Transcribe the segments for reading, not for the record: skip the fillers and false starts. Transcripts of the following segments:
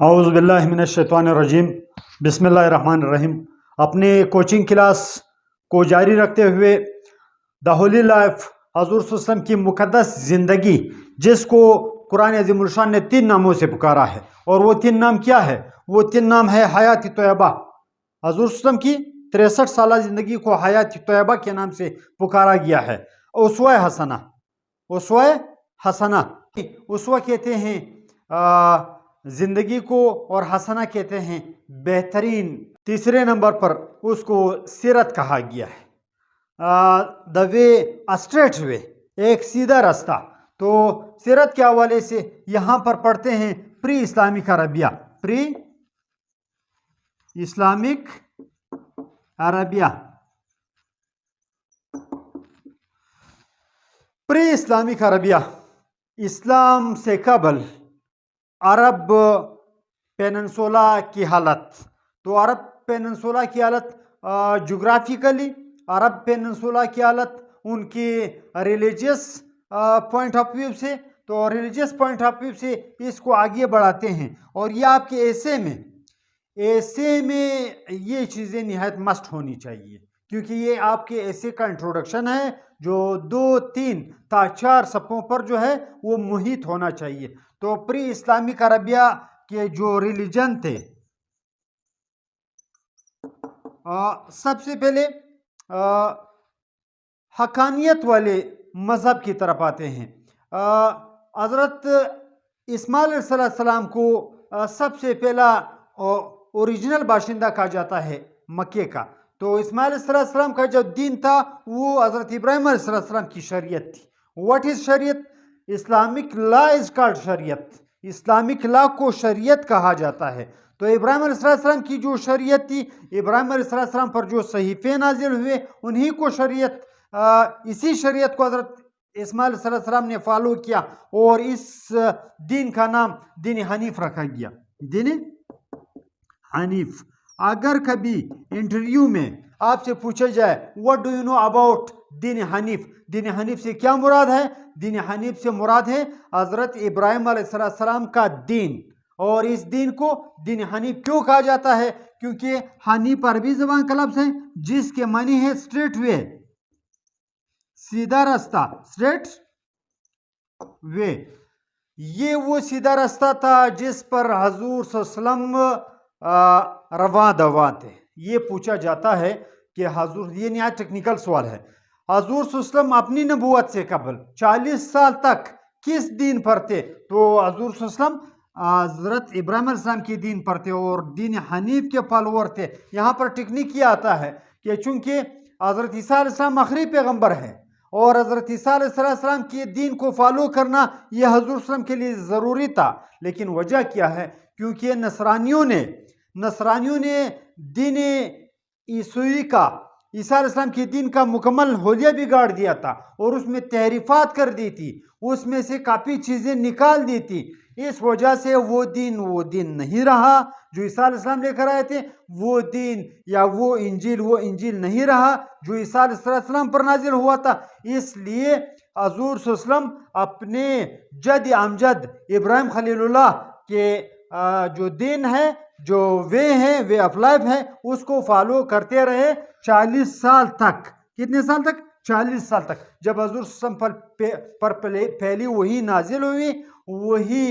اعوذ باللہ من الشیطان الرجیم بسم اللہ الرحمن الرحیم۔ اپنے کوچنگ کلاس کو جاری رکھتے ہوئے دا ہولی لائف حضور صلی اللہ علیہ وسلم کی مقدس زندگی، جس کو قرآن عظیم الشان نے 3 ناموں سے پکارا ہے، اور وہ 3 نام کیا ہے؟ وہ 3 نام ہے حیات طیبہ۔ حضور صلی اللہ علیہ وسلم کی 63 سالہ زندگی کو حیات طیبہ کے نام سے پکارا گیا ہے۔ اسوہ حسنہ، اسوہ حسنہ، اسوہ کہتے ہیں زندگی کو، اور حسنہ کہتے ہیں بہترین۔ تیسرے نمبر پر اس کو سیرت کہا گیا ہے، دا وے، اسٹریٹ وے، ایک سیدھا راستہ۔ تو سیرت کے حوالے سے یہاں پر پڑھتے ہیں pre Islamic Arabia, pre Islamic Arabia, pre Islamic Arabia, اسلام سے قبل عرب پیننسولا کی حالت۔ تو عرب پیننسولا کی حالت جغرافیکلی، عرب پیننسولا کی حالت ان کی ریلیجیس پوائنٹ آف ویو سے، تو ریلیجیس پوائنٹ آف ویو سے اس کو آگے بڑھاتے ہیں۔ اور یہ آپ کے ایسے میں یہ چیزیں نہایت مسٹ ہونی چاہیے، کیونکہ یہ آپ کے ایسے کا انٹروڈکشن ہے جو 2 3 تا 4 صفحوں پر جو ہے وہ محیط ہونا چاہیے۔ تو پری اسلامک عربیہ کے جو ریلیجن تھے، سب سے پہلے حقانیت والے مذہب کی طرف آتے ہیں۔ حضرت اسماعیل علیہ السلام کو سب سے پہلا اوریجنل باشندہ کہا جاتا ہے مکے کا۔ تو اسماعیل علیہ السلام کا جو دین تھا وہ حضرت ابراہیم علیہ السلام کی شریعت تھی۔ واٹ از شریعت؟ اسلامک لا از کالڈ شریعت۔ اسلامک لا کو شریعت کہا جاتا ہے۔ تو ابراہیم علیہ السلام کی جو شریعت تھی، ابراہیم علیہ السلام پر جو صحیفے نازل ہوئے انہی کو شریعت، اسی شریعت کو حضرت اسماعیل علیہ السلام نے فالو کیا، اور اس دین کا نام دین حنیف رکھا گیا، دین حنیف۔ اگر کبھی انٹرویو میں آپ سے پوچھا جائے what do you know about دین حنیف، دین حنیف سے کیا مراد ہے؟ دین حنیف سے مراد ہے حضرت ابراہیم علیہ السلام کا دین۔ اور اس دین کو دین حنیف کیوں کہا جاتا ہے؟ کیونکہ حنیف عربی زبان کا لفظ ہے جس کے معنی ہے اسٹریٹ وے، سیدھا راستہ، اسٹریٹ وے۔ یہ وہ سیدھا راستہ تھا جس پر حضور صلی اللہ علیہ وسلم رواں دواں تھے۔ یہ پوچھا جاتا ہے کہ حضور، یہ نہایت ٹیکنیکل سوال ہے، حضور صلی اللہ علیہ وسلم اپنی نبوت سے قبل 40 سال تک کس دین پر تھے؟ تو حضور صلی اللہ علیہ وسلم حضرت ابراہیم علیہ السلام کی دین پر تھے اور دین حنیف کے فالوور تھے۔ یہاں پر ٹیکنیک یہ آتا ہے کہ چونکہ حضرت عیسیٰ علیہ السلام آخری پیغمبر ہیں، اور حضرت عیسیٰ علیہ السلام کے دین کو فالو کرنا یہ حضور صلی اللہ علیہ وسلم کے لیے ضروری تھا۔ لیکن وجہ کیا ہے؟ کیونکہ نصرانیوں نے دین عیسوی کا، عیسیٰ علیہ السلام کے دین کا مکمل حلیہ بگاڑ دیا تھا، اور اس میں تحریفات کر دی تھی، اس میں سے کافی چیزیں نکال دی تھی۔ اس وجہ سے وہ دین نہیں رہا جو عیسیٰ علیہ السلام لے کر آئے تھے، وہ دین یا وہ انجیل نہیں رہا جو عیسیٰ علیہ السلام پر نازل ہوا تھا۔ اس لیے حضور صلی اللہ علیہ وسلم اپنے جد امجد ابراہیم خلیل اللہ کے جو دین ہے، جو وے آف لائف ہے، اس کو فالو کرتے رہے 40 سال تک۔ کتنے سال تک؟ 40 سال تک۔ جب حضور صلی اللہ علیہ وسلم پر پہلی وہی نازل ہوئی، وہی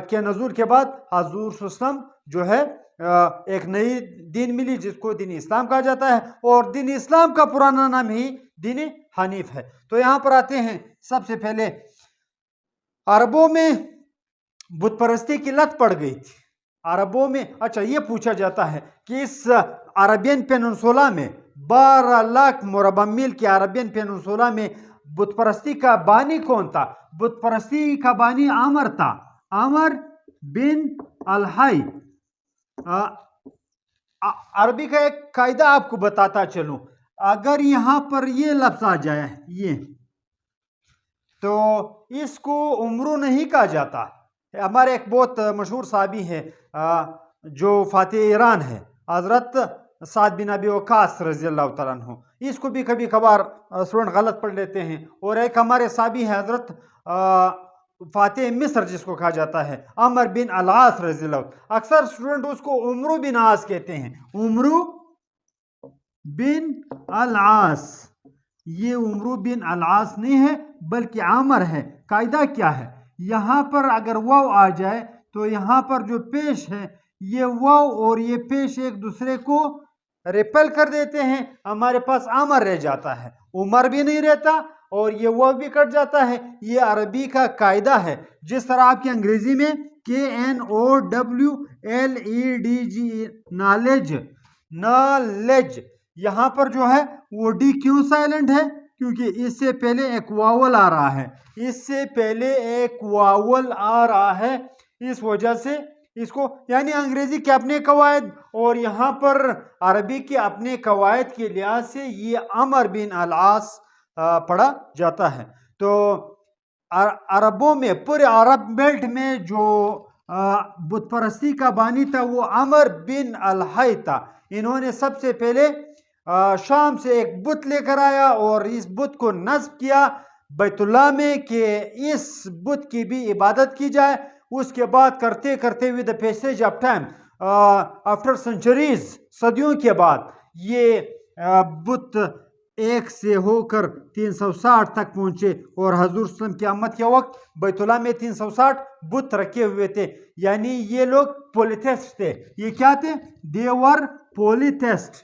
کے نزول کے بعد حضور صلی اللہ علیہ وسلم جو ہے ایک نئی دین ملی جس کو دین اسلام کہا جاتا ہے، اور دین اسلام کا پرانا نام ہی دین حنیف ہے۔ تو یہاں پر آتے ہیں، سب سے پہلے عربوں میں بت پرستی کی لت پڑ گئی تھی۔ عربوں میں، اچھا، یہ پوچھا جاتا ہے کہ اس عربین پیننسولا میں 12 لاکھ مربع میل کے عربین پیننسولا میں بت پرستی کا بانی کون تھا؟ بت پرستی کا بانی عامر تھا، عامر بن الحی۔ عربی کا ایک قاعدہ آپ کو بتاتا چلوں، اگر یہاں پر یہ لفظ آ جائے یہ، تو اس کو عمرو نہیں کہا جاتا۔ ہمارے ایک بہت مشہور صحابی ہے جو فاتح ایران ہے، حضرت سعد بن ابی وقاص رضی اللہ تعالیٰ عنہ۔ اس کو بھی کبھی کبھار اسٹوڈنٹ غلط پڑھ لیتے ہیں۔ اور ایک ہمارے صحابی ہے حضرت فاتح مصر جس کو کہا جاتا ہے، عمر بن العاص رضی اللہ عنہ. اکثر اسٹوڈنٹ اس کو عمرو بن عاص کہتے ہیں، عمرو بن العاص. یہ عمرو بن العاص نہیں ہے بلکہ عامر ہے. قاعدہ کیا ہے؟ یہاں پر اگر واو آ جائے تو یہاں پر جو پیش ہے یہ واو اور یہ پیش ایک دوسرے کو ریپل کر دیتے ہیں. ہمارے پاس عامر رہ جاتا ہے، عمر بھی نہیں رہتا اور یہ واو بھی کٹ جاتا ہے. یہ عربی کا قاعدہ ہے. جس طرح آپ کی انگریزی میں KNOWLEDGE نالج، یہاں پر جو ہے وہ ڈی کیوں سائلنٹ ہے؟ کیونکہ اس سے پہلے ایک واول آ رہا ہے، اس سے پہلے ایک واول آ رہا ہے. اس وجہ سے اس کو، یعنی انگریزی کے اپنے قواعد اور یہاں پر عربی کے اپنے قواعد کے لحاظ سے یہ عمر بن العاص پڑھا جاتا ہے. تو عربوں میں، پورے عرب بیلٹ میں جو بت پرستی کا بانی تھا وہ عمر بن الحی تھا. انہوں نے سب سے پہلے شام سے ایک بت لے کر آیا اور اس بت کو نصب کیا بیت اللہ میں کہ اس بت کی بھی عبادت کی جائے. اس کے بعد کرتے کرتے with the passage of time, after centuries, صدیوں کے بعد یہ بت ایک سے ہو کر 360 تک پہنچے اور حضور صلی اللہ علیہ وسلم کی آمد کے وقت بیت اللہ میں 360 بت رکھے ہوئے تھے. یعنی یہ لوگ پولیتھسٹ تھے. یہ کیا تھے؟ they were polytheist.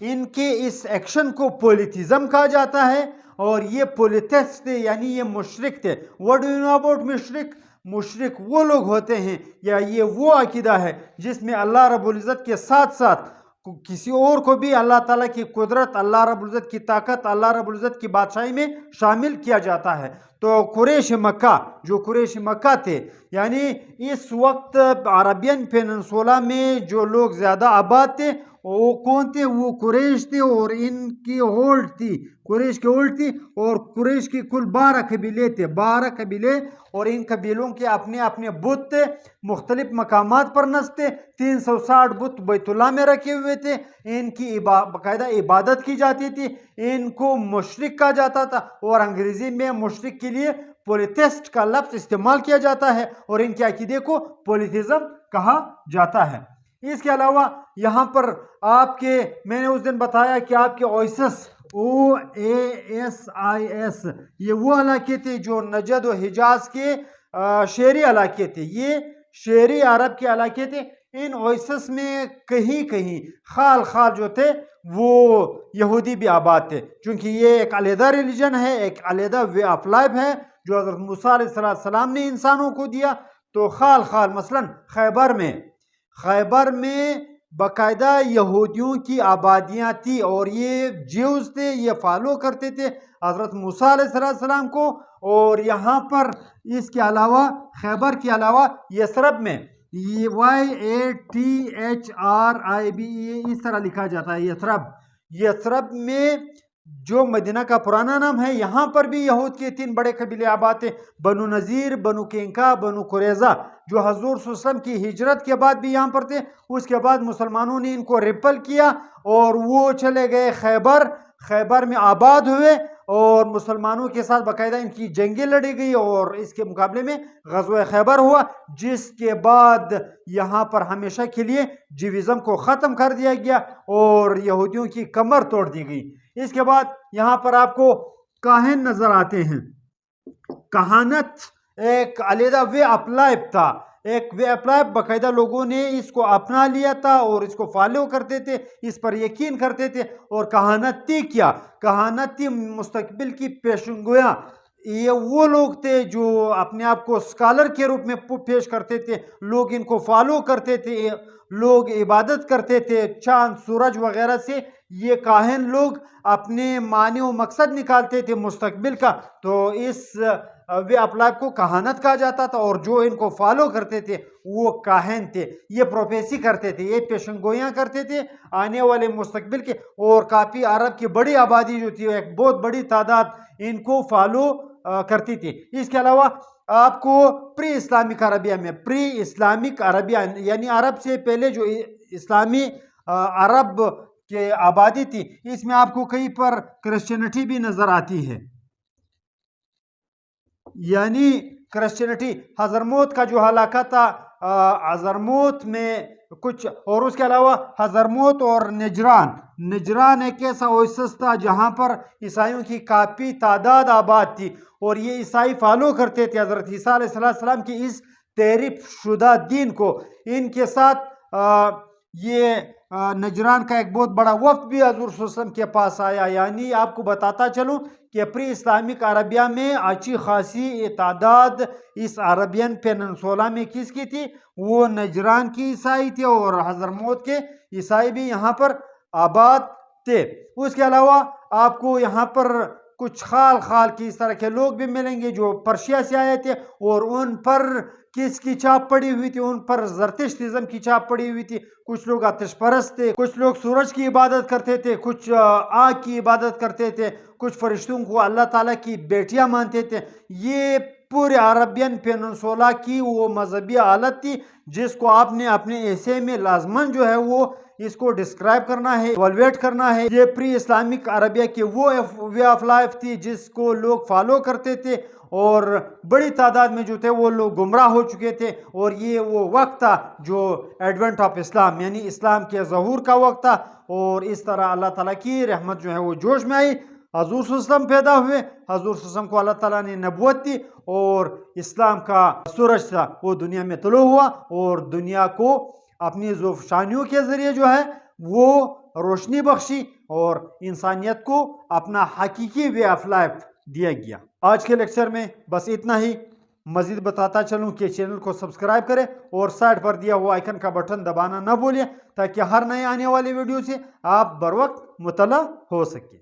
ان کے اس ایکشن کو پولیتھزم کہا جاتا ہے اور یہ پولیتھسٹ تھے، یعنی یہ مشرک تھے. what do you know about مشرک؟ مشرک وہ لوگ ہوتے ہیں یا یہ وہ عقیدہ ہے جس میں اللہ رب العزت کے ساتھ ساتھ کسی اور کو بھی اللہ تعالیٰ کی قدرت، اللہ رب العزت کی طاقت، اللہ رب العزت کی بادشاہی میں شامل کیا جاتا ہے. تو قریش مکہ، جو قریش مکہ تھے، یعنی اس وقت عربین پیننسولا میں جو لوگ زیادہ آباد تھے وہ کون تھے؟ وہ قریش تھے اور ان کی ہولڈ تھی، قریش کی ہولڈ تھی. اور قریش کی کل 12 قبیلے تھے، 12 قبیلے، اور ان قبیلوں کے اپنے اپنے بت تھے، مختلف مقامات پر نصب تھے. 360 بت بیت اللہ میں رکھے ہوئے تھے. ان کی باقاعدہ عبادت کی جاتی تھی. ان کو مشرک کہا جاتا تھا اور انگریزی میں مشرک کے لیے پولیتھسٹ کا لفظ استعمال کیا جاتا ہے اور ان کے عقیدے کو پولیتھزم کہا جاتا ہے. اس کے علاوہ یہاں پر آپ کے، میں نے اس دن بتایا کہ آپ کے اویسس، OASIS، یہ وہ علاقے تھے جو نجد و حجاز کے شہری علاقے تھے، یہ شہری عرب کے علاقے تھے. ان اویسس میں کہیں کہیں خال خال جو تھے وہ یہودی بھی آباد تھے، چونکہ یہ ایک علیحدہ ریلیجن ہے، ایک علیحدہ وے آف لائف ہے جو حضرت موسیٰ علیہ السلام نے انسانوں کو دیا. تو خال خال مثلا خیبر میں باقاعدہ یہودیوں کی آبادیاں تھی اور یہ جیوز تھے، یہ فالو کرتے تھے حضرت موسیٰ علیہ السلام کو. اور یہاں پر اس کے علاوہ، خیبر کے علاوہ، یثرب میں، YATHRIB اس طرح لکھا جاتا ہے، یثرب میں جو مدینہ کا پرانا نام ہے، یہاں پر بھی یہود کے 3 بڑے قبیلے آباد تھے، بنو نذیر، بنو قینقاع، بنو قریظہ، جو حضور صلی اللہ علیہ وسلم کی ہجرت کے بعد بھی یہاں پر تھے. اس کے بعد مسلمانوں نے ان کو ریپل کیا اور وہ چلے گئے خیبر میں آباد ہوئے اور مسلمانوں کے ساتھ باقاعدہ ان کی جنگیں لڑی گئی اور اس کے مقابلے میں غزوہ خیبر ہوا، جس کے بعد یہاں پر ہمیشہ کے لیے جیوزم کو ختم کر دیا گیا اور یہودیوں کی کمر توڑ دی گئی. اس کے بعد یہاں پر آپ کو کاہن نظر آتے ہیں. کہانت ایک علیحدہ وے آف لائف تھا، ایک وے آف لائف، باقاعدہ لوگوں نے اس کو اپنا لیا تھا اور اس کو فالو کرتے تھے، اس پر یقین کرتے تھے. اور کہانت تھی کیا؟ کہانت تھی مستقبل کی پیشن گویاں. یہ وہ لوگ تھے جو اپنے آپ کو اسکالر کے روپ میں پیش کرتے تھے، لوگ ان کو فالو کرتے تھے، لوگ عبادت کرتے تھے چاند سورج وغیرہ سے. یہ کاہن لوگ اپنے معنی و مقصد نکالتے تھے مستقبل کا، تو اس وے آف لائف کو کہانت کہا جاتا تھا. اور جو ان کو فالو کرتے تھے وہ کاہن تھے. یہ پروفیسی کرتے تھے، یہ پیشن گوئیاں کرتے تھے آنے والے مستقبل کے. اور کافی عرب کی بڑی آبادی جو تھی، ایک بہت بڑی تعداد ان کو فالو کرتی تھی. اس کے علاوہ آپ کو پری اسلامک عربیہ یعنی عرب سے پہلے جو اسلامی عرب کہ آبادی تھی، اس میں آپ کو کہیں پر کرسچینٹی بھی نظر آتی ہے، یعنی کرسچینٹی حضرموت کا جو علاقہ تھا، حضرموت میں کچھ، اور اس کے علاوہ حضرموت اور نجران ایک ایسا اویسس تھا جہاں پر عیسائیوں کی کافی تعداد آباد تھی، اور یہ عیسائی فالو کرتے تھے حضرت عیسیٰ علیہ السلام کی اس تحریف شدہ دین کو۔ ان کے ساتھ یہ نجران کا ایک بہت بڑا وفد بھی حضور صلی اللہ علیہ وسلم کے پاس آیا، یعنی آپ کو بتاتا چلوں کہ پری اسلامک عربیہ میں اچھی خاصی تعداد اس عربین پیننسولا میں کس کی تھی؟ وہ نجران کی عیسائی تھے، اور حضرموت کے عیسائی بھی یہاں پر آباد تھے۔ اس کے علاوہ آپ کو یہاں پر کچھ خال کی اس طرح کے لوگ بھی ملیں گے جو پرشیا سے آئے تھے، اور ان پر کس کی چھاپ پڑی ہوئی تھی؟ ان پر زرتشتزم کی چھاپ پڑی ہوئی تھی۔ کچھ لوگ آتش پرست تھے، کچھ لوگ سورج کی عبادت کرتے تھے، کچھ آگ کی عبادت کرتے تھے، کچھ فرشتوں کو اللہ تعالیٰ کی بیٹیاں مانتے تھے۔ یہ پورے عربین پیننسولا کی وہ مذہبی حالت تھی جس کو آپ نے اپنے ایسے میں لازماً جو ہے وہ اس کو ڈسکرائب کرنا ہے، ایوالویٹ کرنا ہے۔ یہ پری اسلامک عربیہ کی وہ وے آف لائف تھی جس کو لوگ فالو کرتے تھے، اور بڑی تعداد میں جو تھے وہ لوگ گمراہ ہو چکے تھے، اور یہ وہ وقت تھا جو ایڈونٹ آف اسلام یعنی اسلام کے ظہور کا وقت تھا، اور اس طرح اللہ تعالیٰ کی رحمت جو ہے وہ جوش میں آئی۔ حضور صلی اللہ علیہ وسلم پیدا ہوئے، حضور صلی اللہ علیہ وسلم کو اللہ تعالیٰ نے نبوت دی، اور اسلام کا سورج تھا وہ دنیا میں طلوع ہوا، اور دنیا کو اپنی ذوفشانیوں کے ذریعے جو ہے وہ روشنی بخشی، اور انسانیت کو اپنا حقیقی وے آف لائف دیا گیا۔ آج کے لیکچر میں بس اتنا ہی۔ مزید بتاتا چلوں کہ چینل کو سبسکرائب کریں، اور سائڈ پر دیا ہوا آئیکن کا بٹن دبانا نہ بھولیں تاکہ ہر نئے آنے والی ویڈیو سے آپ بر وقت مطلع ہو سکیں۔